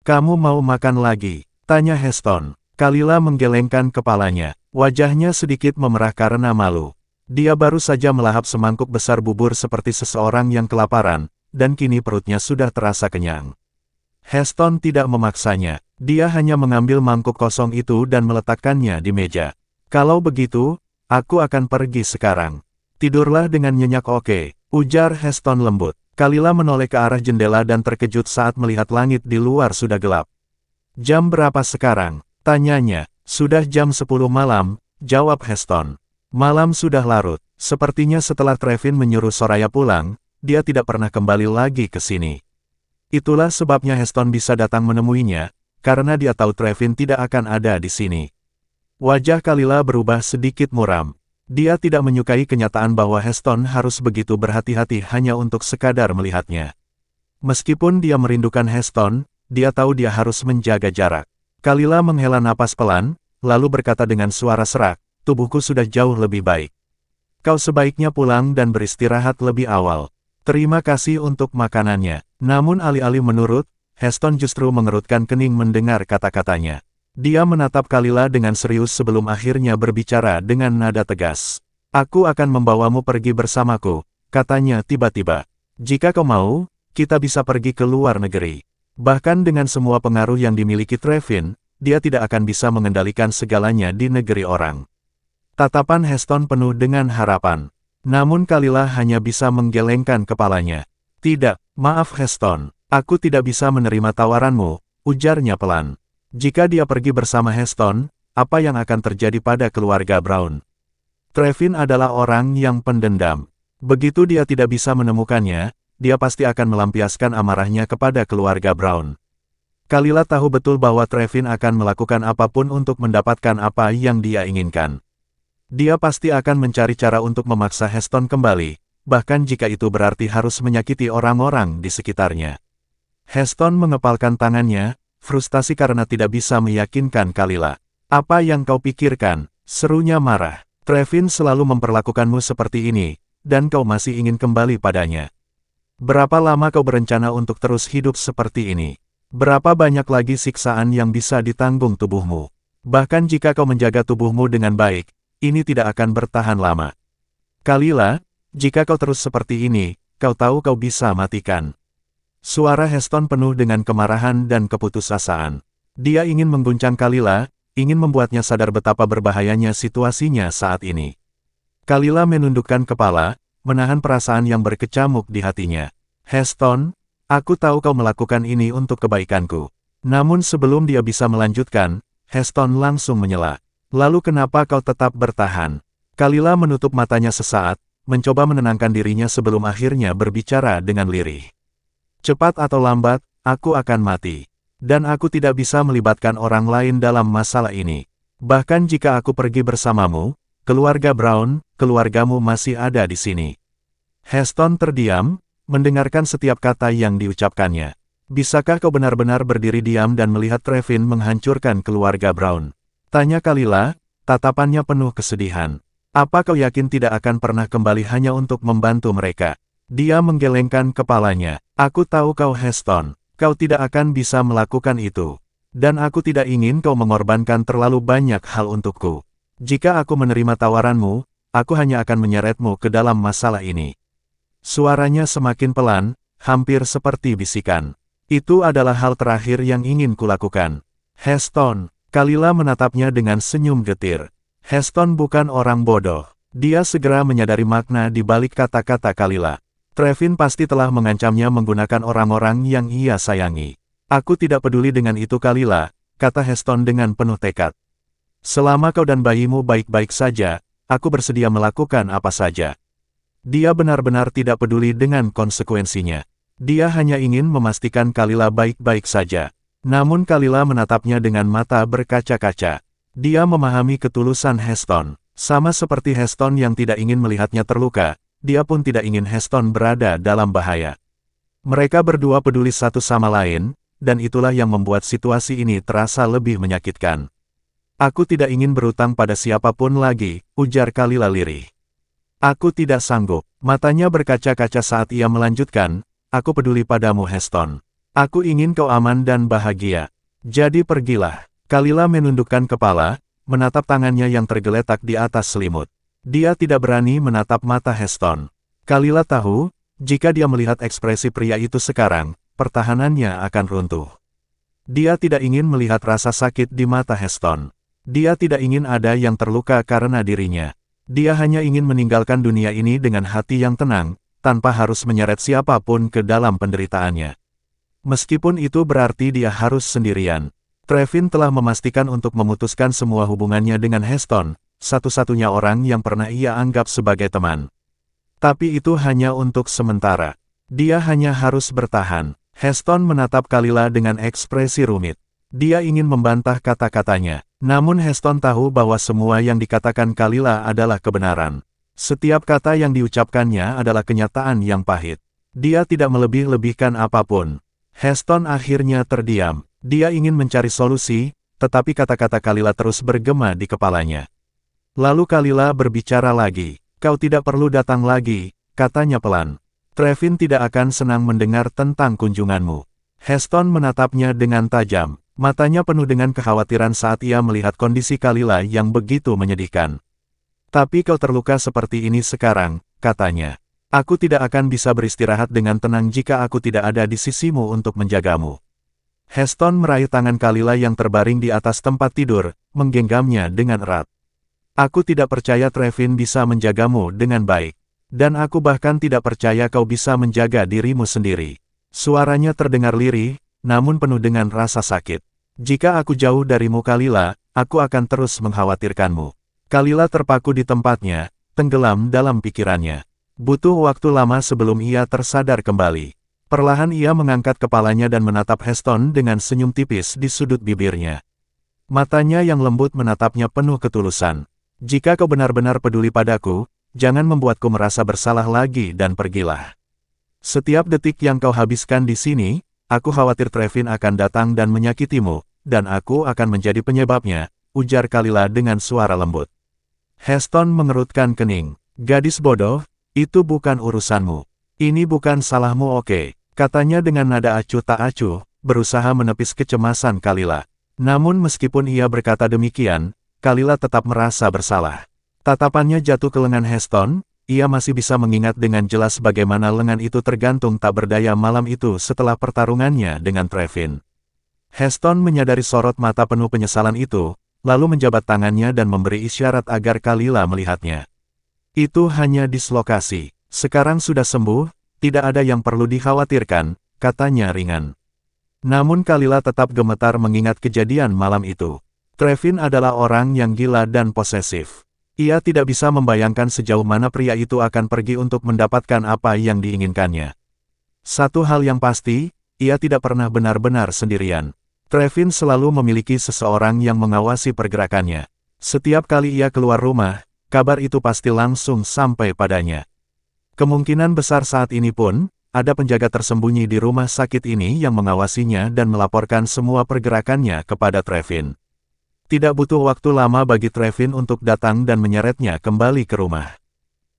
Kamu mau makan lagi? Tanya Heston. Kalila menggelengkan kepalanya. Wajahnya sedikit memerah karena malu. Dia baru saja melahap semangkuk besar bubur seperti seseorang yang kelaparan, dan kini perutnya sudah terasa kenyang. Heston tidak memaksanya. Dia hanya mengambil mangkuk kosong itu dan meletakkannya di meja. Kalau begitu, aku akan pergi sekarang. Tidurlah dengan nyenyak, oke, ujar Heston lembut. Kalila menoleh ke arah jendela dan terkejut saat melihat langit di luar sudah gelap. Jam berapa sekarang? Tanyanya. Sudah jam 10 malam, jawab Heston. Malam sudah larut. Sepertinya setelah Trevin menyuruh Soraya pulang, dia tidak pernah kembali lagi ke sini. Itulah sebabnya Heston bisa datang menemuinya, karena dia tahu Trevin tidak akan ada di sini. Wajah Kalila berubah sedikit muram. Dia tidak menyukai kenyataan bahwa Heston harus begitu berhati-hati hanya untuk sekadar melihatnya. Meskipun dia merindukan Heston, dia tahu dia harus menjaga jarak. Kalila menghela napas pelan, lalu berkata dengan suara serak, tubuhku sudah jauh lebih baik. Kau sebaiknya pulang dan beristirahat lebih awal. Terima kasih untuk makanannya. Namun alih-alih menurut, Heston justru mengerutkan kening mendengar kata-katanya. Dia menatap Kalila dengan serius sebelum akhirnya berbicara dengan nada tegas. Aku akan membawamu pergi bersamaku, katanya tiba-tiba. Jika kau mau, kita bisa pergi ke luar negeri. Bahkan dengan semua pengaruh yang dimiliki Trevin, dia tidak akan bisa mengendalikan segalanya di negeri orang. Tatapan Heston penuh dengan harapan. Namun Kalila hanya bisa menggelengkan kepalanya. Tidak, maaf Heston, aku tidak bisa menerima tawaranmu, ujarnya pelan. Jika dia pergi bersama Heston, apa yang akan terjadi pada keluarga Brown? Trevin adalah orang yang pendendam. Begitu dia tidak bisa menemukannya, dia pasti akan melampiaskan amarahnya kepada keluarga Brown. Kalila tahu betul bahwa Trevin akan melakukan apapun untuk mendapatkan apa yang dia inginkan. Dia pasti akan mencari cara untuk memaksa Heston kembali, bahkan jika itu berarti harus menyakiti orang-orang di sekitarnya. Heston mengepalkan tangannya, frustasi karena tidak bisa meyakinkan Kalila. Apa yang kau pikirkan? Serunya marah. Trevin selalu memperlakukanmu seperti ini, dan kau masih ingin kembali padanya. Berapa lama kau berencana untuk terus hidup seperti ini? Berapa banyak lagi siksaan yang bisa ditanggung tubuhmu? Bahkan jika kau menjaga tubuhmu dengan baik, ini tidak akan bertahan lama. Kalila, jika kau terus seperti ini, kau tahu kau bisa matikan. Suara Heston penuh dengan kemarahan dan keputusasaan. Dia ingin mengguncang Kalila, ingin membuatnya sadar betapa berbahayanya situasinya saat ini. Kalila menundukkan kepala, menahan perasaan yang berkecamuk di hatinya. Heston, aku tahu kau melakukan ini untuk kebaikanku. Namun sebelum dia bisa melanjutkan, Heston langsung menyela. Lalu kenapa kau tetap bertahan? Kalila menutup matanya sesaat, mencoba menenangkan dirinya sebelum akhirnya berbicara dengan lirih. Cepat atau lambat, aku akan mati. Dan aku tidak bisa melibatkan orang lain dalam masalah ini. Bahkan jika aku pergi bersamamu, keluarga Brown, keluargamu masih ada di sini. Heston terdiam, mendengarkan setiap kata yang diucapkannya. Bisakah kau benar-benar berdiri diam dan melihat Trevin menghancurkan keluarga Brown? Tanya Kalila, tatapannya penuh kesedihan. Apa kau yakin tidak akan pernah kembali hanya untuk membantu mereka? Dia menggelengkan kepalanya. Aku tahu kau Heston, kau tidak akan bisa melakukan itu. Dan aku tidak ingin kau mengorbankan terlalu banyak hal untukku. Jika aku menerima tawaranmu, aku hanya akan menyeretmu ke dalam masalah ini. Suaranya semakin pelan, hampir seperti bisikan. Itu adalah hal terakhir yang ingin kulakukan. Heston, Kalila menatapnya dengan senyum getir. Heston bukan orang bodoh. Dia segera menyadari makna di balik kata-kata Kalila. Trevin pasti telah mengancamnya menggunakan orang-orang yang ia sayangi. Aku tidak peduli dengan itu Kalila, kata Heston dengan penuh tekad. Selama kau dan bayimu baik-baik saja, aku bersedia melakukan apa saja. Dia benar-benar tidak peduli dengan konsekuensinya. Dia hanya ingin memastikan Kalila baik-baik saja. Namun Kalila menatapnya dengan mata berkaca-kaca. Dia memahami ketulusan Heston. Sama seperti Heston yang tidak ingin melihatnya terluka, dia pun tidak ingin Heston berada dalam bahaya. Mereka berdua peduli satu sama lain, dan itulah yang membuat situasi ini terasa lebih menyakitkan. Aku tidak ingin berutang pada siapapun lagi, ujar Kalila lirih. Aku tidak sanggup. Matanya berkaca-kaca saat ia melanjutkan, aku peduli padamu Heston. Aku ingin kau aman dan bahagia. Jadi pergilah. Kalila menundukkan kepala, menatap tangannya yang tergeletak di atas selimut. Dia tidak berani menatap mata Heston. Kalila tahu, jika dia melihat ekspresi pria itu sekarang, pertahanannya akan runtuh. Dia tidak ingin melihat rasa sakit di mata Heston. Dia tidak ingin ada yang terluka karena dirinya. Dia hanya ingin meninggalkan dunia ini dengan hati yang tenang, tanpa harus menyeret siapapun ke dalam penderitaannya. Meskipun itu berarti dia harus sendirian. Trevin telah memastikan untuk memutuskan semua hubungannya dengan Heston, satu-satunya orang yang pernah ia anggap sebagai teman. Tapi itu hanya untuk sementara. Dia hanya harus bertahan. Heston menatap Kalila dengan ekspresi rumit. Dia ingin membantah kata-katanya. Namun Heston tahu bahwa semua yang dikatakan Kalila adalah kebenaran. Setiap kata yang diucapkannya adalah kenyataan yang pahit. Dia tidak melebih-lebihkan apapun. Heston akhirnya terdiam. Dia ingin mencari solusi, tetapi kata-kata Kalila terus bergema di kepalanya. Lalu Kalila berbicara lagi. Kau tidak perlu datang lagi, katanya pelan. Trevin tidak akan senang mendengar tentang kunjunganmu. Heston menatapnya dengan tajam. Matanya penuh dengan kekhawatiran saat ia melihat kondisi Kalila yang begitu menyedihkan. Tapi kau terluka seperti ini sekarang, katanya. Aku tidak akan bisa beristirahat dengan tenang jika aku tidak ada di sisimu untuk menjagamu. Heston meraih tangan Kalila yang terbaring di atas tempat tidur, menggenggamnya dengan erat. Aku tidak percaya Trevin bisa menjagamu dengan baik. Dan aku bahkan tidak percaya kau bisa menjaga dirimu sendiri. Suaranya terdengar lirih, namun penuh dengan rasa sakit. Jika aku jauh darimu Kalila, aku akan terus mengkhawatirkanmu. Kalila terpaku di tempatnya, tenggelam dalam pikirannya. Butuh waktu lama sebelum ia tersadar kembali. Perlahan ia mengangkat kepalanya dan menatap Heston dengan senyum tipis di sudut bibirnya. Matanya yang lembut menatapnya penuh ketulusan. Jika kau benar-benar peduli padaku, jangan membuatku merasa bersalah lagi dan pergilah. Setiap detik yang kau habiskan di sini, aku khawatir Trevin akan datang dan menyakitimu, dan aku akan menjadi penyebabnya, ujar Kalila dengan suara lembut. Heston mengerutkan kening. Gadis bodoh, itu bukan urusanmu. Ini bukan salahmu oke, katanya dengan nada acuh tak acuh, berusaha menepis kecemasan Kalila. Namun meskipun ia berkata demikian, Kalila tetap merasa bersalah. Tatapannya jatuh ke lengan Heston, ia masih bisa mengingat dengan jelas bagaimana lengan itu tergantung tak berdaya malam itu setelah pertarungannya dengan Trevin. Heston menyadari sorot mata penuh penyesalan itu, lalu menjabat tangannya dan memberi isyarat agar Kalila melihatnya. Itu hanya dislokasi. Sekarang sudah sembuh, tidak ada yang perlu dikhawatirkan, katanya ringan. Namun Kalila tetap gemetar mengingat kejadian malam itu. Trevin adalah orang yang gila dan posesif. Ia tidak bisa membayangkan sejauh mana pria itu akan pergi untuk mendapatkan apa yang diinginkannya. Satu hal yang pasti, ia tidak pernah benar-benar sendirian. Trevin selalu memiliki seseorang yang mengawasi pergerakannya. Setiap kali ia keluar rumah, kabar itu pasti langsung sampai padanya. Kemungkinan besar saat ini pun, ada penjaga tersembunyi di rumah sakit ini yang mengawasinya dan melaporkan semua pergerakannya kepada Trevin. Tidak butuh waktu lama bagi Trevin untuk datang dan menyeretnya kembali ke rumah.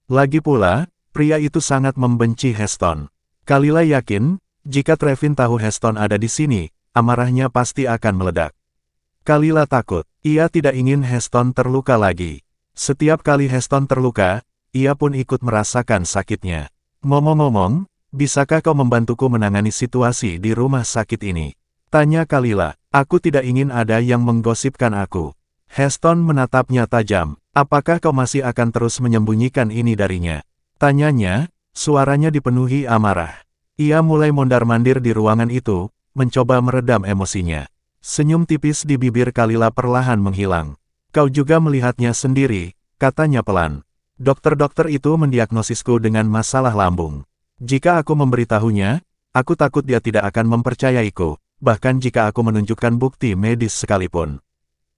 Lagi pula, pria itu sangat membenci Heston. Kalila yakin, jika Trevin tahu Heston ada di sini, amarahnya pasti akan meledak. Kalila takut, ia tidak ingin Heston terluka lagi. Setiap kali Heston terluka, ia pun ikut merasakan sakitnya. Ngomong-ngomong, bisakah kau membantuku menangani situasi di rumah sakit ini? Tanya Kalila. Aku tidak ingin ada yang menggosipkan aku. Heston menatapnya tajam. Apakah kau masih akan terus menyembunyikan ini darinya? Tanyanya, suaranya dipenuhi amarah. Ia mulai mondar-mandir di ruangan itu, mencoba meredam emosinya. Senyum tipis di bibir Kalila perlahan menghilang. Kau juga melihatnya sendiri, katanya pelan. Dokter-dokter itu mendiagnosisku dengan masalah lambung. Jika aku memberitahunya, aku takut dia tidak akan mempercayaiku. Bahkan jika aku menunjukkan bukti medis sekalipun.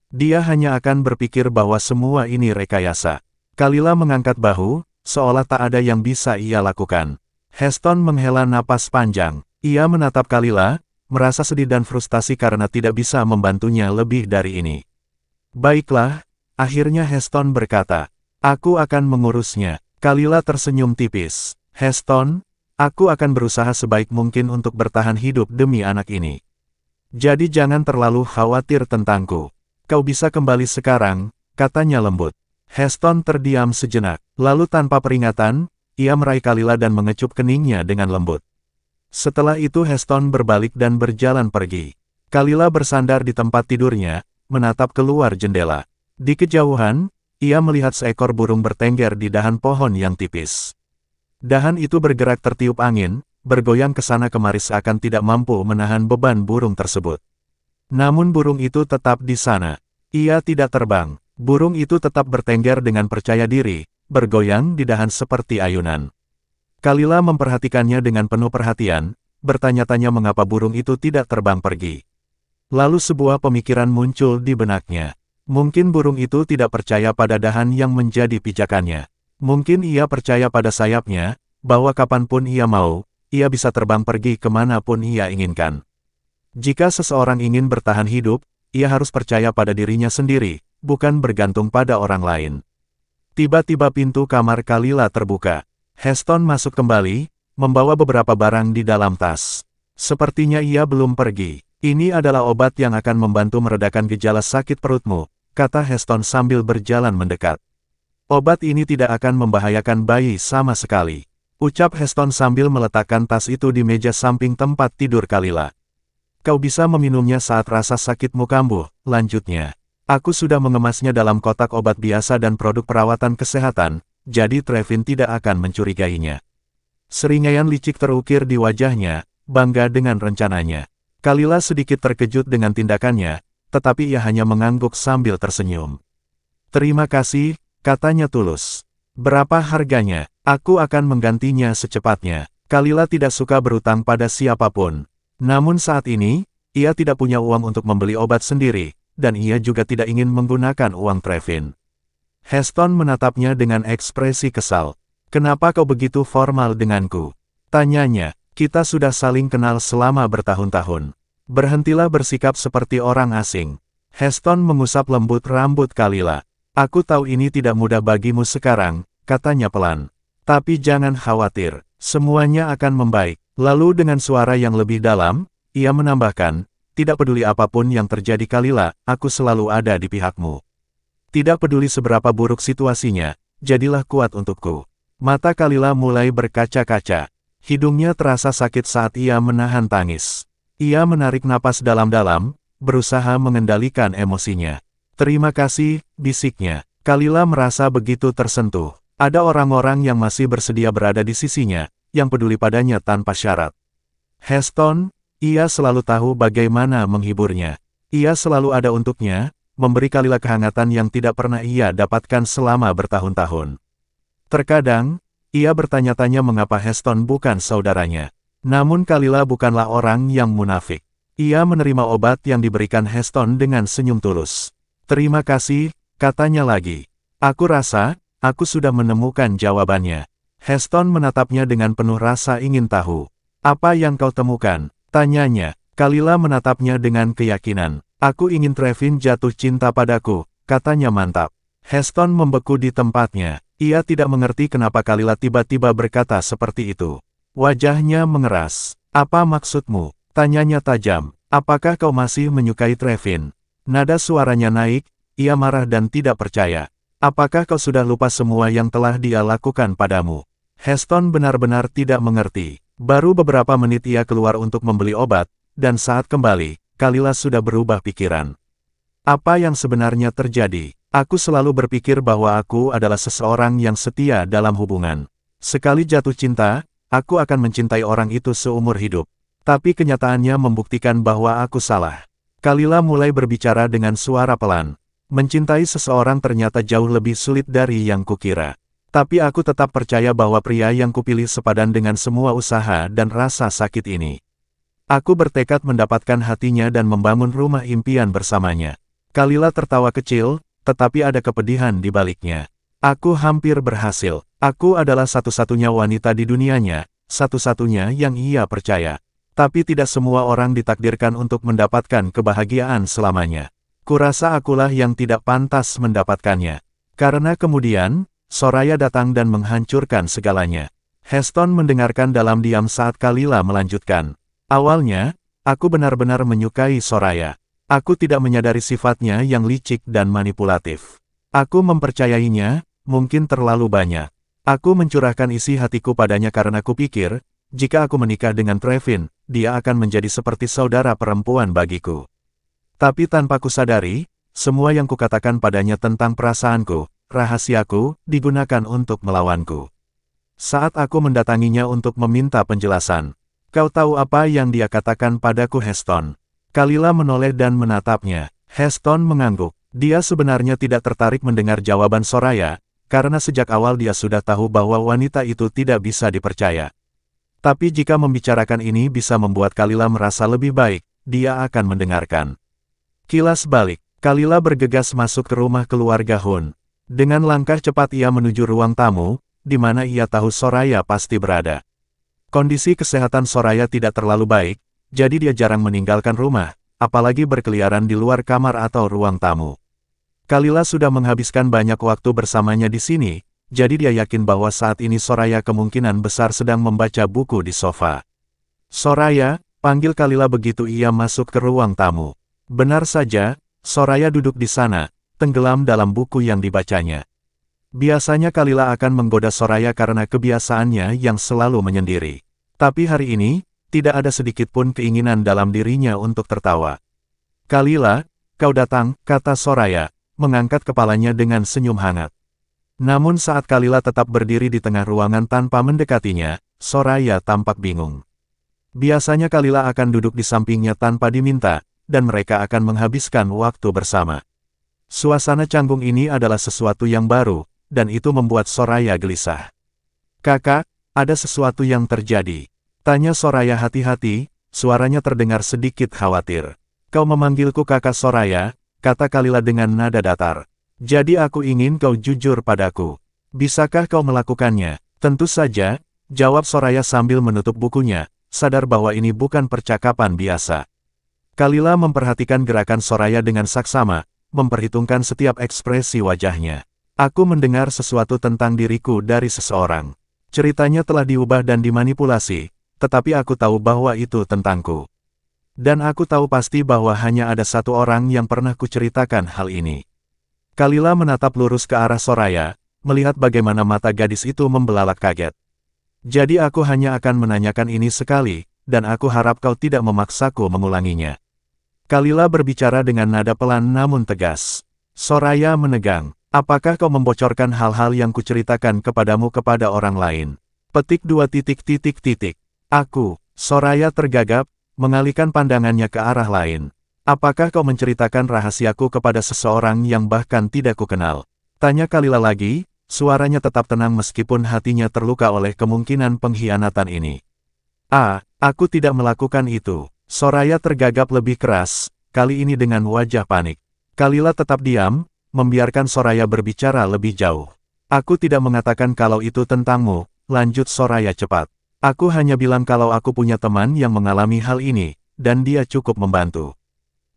Dia hanya akan berpikir bahwa semua ini rekayasa. Kalila mengangkat bahu, seolah tak ada yang bisa ia lakukan. Heston menghela napas panjang. Ia menatap Kalila, merasa sedih dan frustasi karena tidak bisa membantunya lebih dari ini. Baiklah, akhirnya Heston berkata. Aku akan mengurusnya. Kalila tersenyum tipis. Heston, Aku akan berusaha sebaik mungkin untuk bertahan hidup demi anak ini. Jadi jangan terlalu khawatir tentangku. Kau bisa kembali sekarang, katanya lembut. Heston terdiam sejenak, lalu tanpa peringatan, ia meraih Kalila dan mengecup keningnya dengan lembut. Setelah itu Heston berbalik dan berjalan pergi. Kalila bersandar di tempat tidurnya, menatap keluar jendela. Di kejauhan, ia melihat seekor burung bertengger di dahan pohon yang tipis. Dahan itu bergerak tertiup angin, bergoyang ke sana kemari seakan tidak mampu menahan beban burung tersebut. Namun burung itu tetap di sana. Ia tidak terbang. Burung itu tetap bertengger dengan percaya diri, bergoyang di dahan seperti ayunan. Kalila memperhatikannya dengan penuh perhatian, bertanya-tanya mengapa burung itu tidak terbang pergi. Lalu sebuah pemikiran muncul di benaknya. Mungkin burung itu tidak percaya pada dahan yang menjadi pijakannya. Mungkin ia percaya pada sayapnya, bahwa kapanpun ia mau, ia bisa terbang pergi kemanapun ia inginkan. Jika seseorang ingin bertahan hidup, ia harus percaya pada dirinya sendiri, bukan bergantung pada orang lain. Tiba-tiba pintu kamar Kalila terbuka. Heston masuk kembali, membawa beberapa barang di dalam tas. Sepertinya ia belum pergi. Ini adalah obat yang akan membantu meredakan gejala sakit perutmu, kata Heston sambil berjalan mendekat. Obat ini tidak akan membahayakan bayi sama sekali, ucap Heston sambil meletakkan tas itu di meja samping tempat tidur Kalila. Kau bisa meminumnya saat rasa sakitmu kambuh, lanjutnya. Aku sudah mengemasnya dalam kotak obat biasa dan produk perawatan kesehatan, jadi Trevin tidak akan mencurigainya. Seringaian licik terukir di wajahnya, bangga dengan rencananya. Kalila sedikit terkejut dengan tindakannya, tetapi ia hanya mengangguk sambil tersenyum. Terima kasih, katanya tulus. Berapa harganya? Aku akan menggantinya secepatnya. Kalila tidak suka berutang pada siapapun. Namun saat ini, ia tidak punya uang untuk membeli obat sendiri, dan ia juga tidak ingin menggunakan uang Trevin. Heston menatapnya dengan ekspresi kesal. Kenapa kau begitu formal denganku? Tanyanya, kita sudah saling kenal selama bertahun-tahun. Berhentilah bersikap seperti orang asing. Heston mengusap lembut rambut Kalila. Aku tahu ini tidak mudah bagimu sekarang, katanya pelan. Tapi jangan khawatir, semuanya akan membaik. Lalu dengan suara yang lebih dalam, ia menambahkan, tidak peduli apapun yang terjadi Kalila, aku selalu ada di pihakmu. Tidak peduli seberapa buruk situasinya, jadilah kuat untukku. Mata Kalila mulai berkaca-kaca. Hidungnya terasa sakit saat ia menahan tangis. Ia menarik napas dalam-dalam, berusaha mengendalikan emosinya. Terima kasih, bisiknya. Kalila merasa begitu tersentuh. Ada orang-orang yang masih bersedia berada di sisinya, yang peduli padanya tanpa syarat. Heston, ia selalu tahu bagaimana menghiburnya. Ia selalu ada untuknya, memberi Kalila kehangatan yang tidak pernah ia dapatkan selama bertahun-tahun. Terkadang, ia bertanya-tanya mengapa Heston bukan saudaranya. Namun Kalila bukanlah orang yang munafik. Ia menerima obat yang diberikan Heston dengan senyum tulus. Terima kasih, katanya lagi. Aku rasa, aku sudah menemukan jawabannya. Heston menatapnya dengan penuh rasa ingin tahu. Apa yang kau temukan? Tanyanya. Kalila menatapnya dengan keyakinan. Aku ingin Trevin jatuh cinta padaku, katanya mantap. Heston membeku di tempatnya. Ia tidak mengerti kenapa Kalila tiba-tiba berkata seperti itu. Wajahnya mengeras. Apa maksudmu? Tanyanya tajam. Apakah kau masih menyukai Trevin? Nada suaranya naik, ia marah dan tidak percaya. Apakah kau sudah lupa semua yang telah dia lakukan padamu? Heston benar-benar tidak mengerti. Baru beberapa menit ia keluar untuk membeli obat, dan saat kembali, Kalila sudah berubah pikiran. Apa yang sebenarnya terjadi? Aku selalu berpikir bahwa aku adalah seseorang yang setia dalam hubungan. Sekali jatuh cinta, aku akan mencintai orang itu seumur hidup. Tapi kenyataannya membuktikan bahwa aku salah. Kalila mulai berbicara dengan suara pelan. Mencintai seseorang ternyata jauh lebih sulit dari yang kukira. Tapi aku tetap percaya bahwa pria yang kupilih sepadan dengan semua usaha dan rasa sakit ini. Aku bertekad mendapatkan hatinya dan membangun rumah impian bersamanya. Kalila tertawa kecil, tetapi ada kepedihan di baliknya. Aku hampir berhasil. Aku adalah satu-satunya wanita di dunianya, satu-satunya yang ia percaya. Tapi tidak semua orang ditakdirkan untuk mendapatkan kebahagiaan selamanya. Kurasa akulah yang tidak pantas mendapatkannya. Karena kemudian, Soraya datang dan menghancurkan segalanya. Heston mendengarkan dalam diam saat Kalila melanjutkan. Awalnya, aku benar-benar menyukai Soraya. Aku tidak menyadari sifatnya yang licik dan manipulatif. Aku mempercayainya, mungkin terlalu banyak. Aku mencurahkan isi hatiku padanya karena kupikir, jika aku menikah dengan Trevin, dia akan menjadi seperti saudara perempuan bagiku. Tapi tanpa kusadari, semua yang kukatakan padanya tentang perasaanku, rahasiaku, digunakan untuk melawanku. Saat aku mendatanginya untuk meminta penjelasan, kau tahu apa yang dia katakan padaku, Heston? Kalila menoleh dan menatapnya. Heston mengangguk. Dia sebenarnya tidak tertarik mendengar jawaban Soraya, karena sejak awal dia sudah tahu bahwa wanita itu tidak bisa dipercaya. Tapi jika membicarakan ini bisa membuat Kalila merasa lebih baik, dia akan mendengarkan. Kilas balik, Kalila bergegas masuk ke rumah keluarga Hun. Dengan langkah cepat ia menuju ruang tamu, di mana ia tahu Soraya pasti berada. Kondisi kesehatan Soraya tidak terlalu baik, jadi dia jarang meninggalkan rumah, apalagi berkeliaran di luar kamar atau ruang tamu. Kalila sudah menghabiskan banyak waktu bersamanya di sini, jadi dia yakin bahwa saat ini Soraya kemungkinan besar sedang membaca buku di sofa. Soraya, panggil Kalila begitu ia masuk ke ruang tamu. Benar saja, Soraya duduk di sana, tenggelam dalam buku yang dibacanya. Biasanya Kalila akan menggoda Soraya karena kebiasaannya yang selalu menyendiri. Tapi hari ini, tidak ada sedikit pun keinginan dalam dirinya untuk tertawa. Kalila, kau datang, kata Soraya, mengangkat kepalanya dengan senyum hangat. Namun saat Kalila tetap berdiri di tengah ruangan tanpa mendekatinya, Soraya tampak bingung. Biasanya Kalila akan duduk di sampingnya tanpa diminta, dan mereka akan menghabiskan waktu bersama. Suasana canggung ini adalah sesuatu yang baru, dan itu membuat Soraya gelisah. Kakak, ada sesuatu yang terjadi. Tanya Soraya hati-hati, suaranya terdengar sedikit khawatir. Kau memanggilku kakak Soraya, kata Kalila dengan nada datar. Jadi aku ingin kau jujur padaku. Bisakah kau melakukannya? Tentu saja, jawab Soraya sambil menutup bukunya, sadar bahwa ini bukan percakapan biasa. Kalila memperhatikan gerakan Soraya dengan saksama, memperhitungkan setiap ekspresi wajahnya. Aku mendengar sesuatu tentang diriku dari seseorang. Ceritanya telah diubah dan dimanipulasi, tetapi aku tahu bahwa itu tentangku. Dan aku tahu pasti bahwa hanya ada satu orang yang pernah kuceritakan hal ini. Kalila menatap lurus ke arah Soraya, melihat bagaimana mata gadis itu membelalak kaget. Jadi aku hanya akan menanyakan ini sekali, dan aku harap kau tidak memaksaku mengulanginya. Kalila berbicara dengan nada pelan namun tegas. Soraya menegang. Apakah kau membocorkan hal-hal yang kuceritakan kepadamu kepada orang lain? Petik 2. Aku, Soraya tergagap, mengalihkan pandangannya ke arah lain. Apakah kau menceritakan rahasiaku kepada seseorang yang bahkan tidak kukenal? Tanya Kalila lagi, suaranya tetap tenang meskipun hatinya terluka oleh kemungkinan pengkhianatan ini. Aku tidak melakukan itu. Soraya tergagap lebih keras, kali ini dengan wajah panik. Kalila tetap diam, membiarkan Soraya berbicara lebih jauh. Aku tidak mengatakan kalau itu tentangmu, lanjut Soraya cepat. Aku hanya bilang kalau aku punya teman yang mengalami hal ini, dan dia cukup membantu.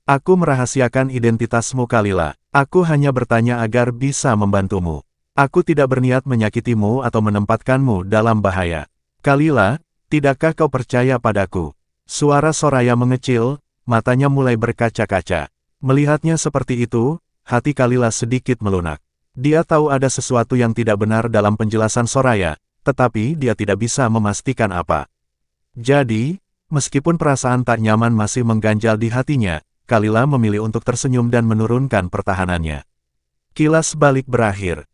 Aku merahasiakan identitasmu Kalila. Aku hanya bertanya agar bisa membantumu. Aku tidak berniat menyakitimu atau menempatkanmu dalam bahaya. Kalila, tidakkah kau percaya padaku? Suara Soraya mengecil, matanya mulai berkaca-kaca. Melihatnya seperti itu, hati Kalila sedikit melunak. Dia tahu ada sesuatu yang tidak benar dalam penjelasan Soraya, tetapi dia tidak bisa memastikan apa. Jadi, meskipun perasaan tak nyaman masih mengganjal di hatinya, Kalila memilih untuk tersenyum dan menurunkan pertahanannya. Kilas balik berakhir.